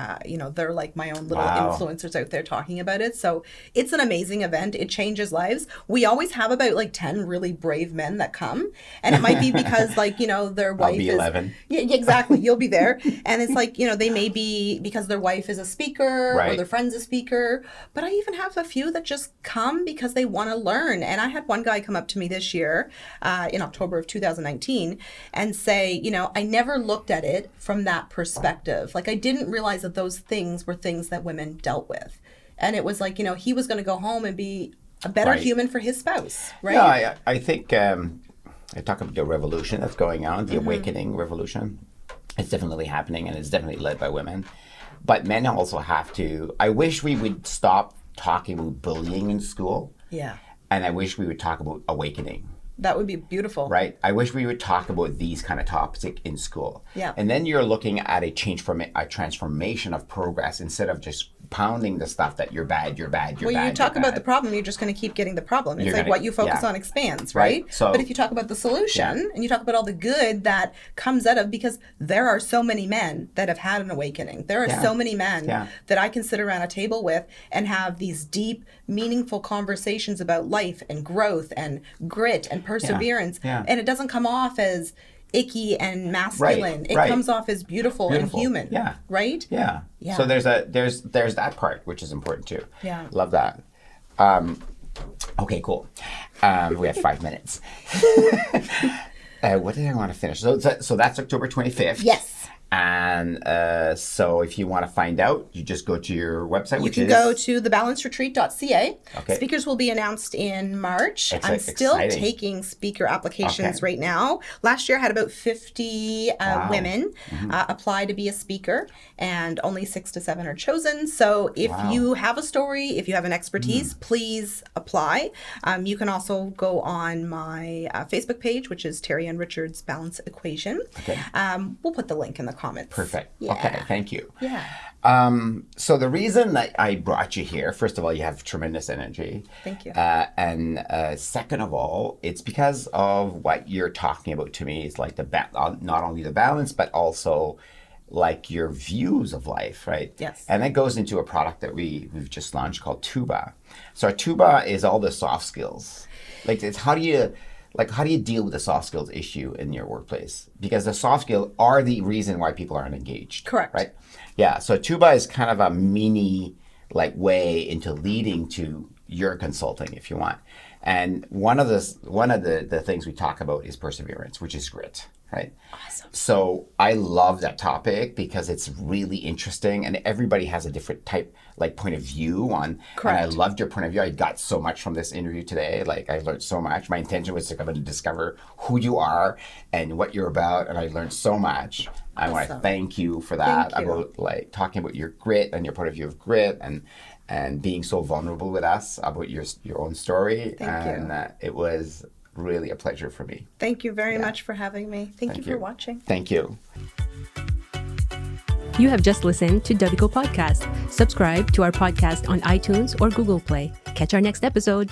they're like my own little influencers out there talking about it. So it's an amazing event. It changes lives. We always have about 10 really brave men that come. And it might be because their wife I'll be 11. Yeah, exactly. You'll be there. And it's they may be because their wife is a speaker or their friend's a speaker. But I even have a few that just come because they want to learn. And I had one guy come up to me this year in October of 2019 and say, I never looked at it from that perspective. I didn't realize that those things were things that women dealt with. And it was he was going to go home and be a better human for his spouse, right? Yeah, I think I talk about the revolution that's going on, the awakening revolution. It's definitely happening, and it's definitely led by women. But men also have to. I wish we would stop talking about bullying in school. Yeah. And I wish we would talk about awakening. That would be beautiful. Right? I wish we would talk about these kind of topics in school. Yeah. And then you're looking at a transformation of progress instead of just pounding the stuff that you're bad. Well, you talk about the problem, you're just going to keep getting the problem. It's like what you focus on expands, right? So, but if you talk about the solution and you talk about all the good that comes out of, because there are so many men that have had an awakening. There are so many men that I can sit around a table with and have these deep, meaningful conversations about life and growth and grit and perseverance. And it doesn't come off as icky and masculine. It comes off as beautiful and human. Right? Yeah. So there's that part, which is important too. Yeah. Love that. Okay, cool. We have 5 minutes. What did I want to finish? So that's October 25th. Yes. And so if you want to find out, you just go to your website, You can go to thebalancedretreat.ca. Okay. Speakers will be announced in March. I'm still exciting. taking speaker applications right now. Last year I had about 50 women apply to be a speaker, and only 6 to 7 are chosen. So if you have a story, if you have an expertise, please apply. You can also go on my Facebook page, which is Terri-Ann Richards Balance Equation. Okay. We'll put the link in the comments. Perfect. Yeah. Okay, thank you. Yeah. So the reason that I brought you here, first of all, you have tremendous energy. Thank you. And second of all, it's because of what you're talking about to me. It's like not only the balance, but also like your views of life, right? Yes. And that goes into a product that we've just launched called Tuba. So our Tuba is all the soft skills. Like, it's how do you deal with the soft skills issue in your workplace? Because the soft skills are the reason why people aren't engaged. Correct. Right? Yeah. So Tuba is kind of a mini way into leading to your consulting, if you want. And one of the things we talk about is perseverance, which is grit. Right? Awesome. So I love that topic because it's really interesting, and everybody has a different point of view on. Correct. And I loved your point of view. I got so much from this interview today. Like, I learned so much. My intention was to come and discover who you are and what you're about, and I learned so much. I want to thank you for that. Thank you. About talking about your grit and your point of view of grit, and being so vulnerable with us about your own story. Thank you. And it was really a pleasure for me. Thank you very much for having me. Thank you for watching. Thank you. You have just listened to Dovico Podcast. Subscribe to our podcast on iTunes or Google Play. Catch our next episode.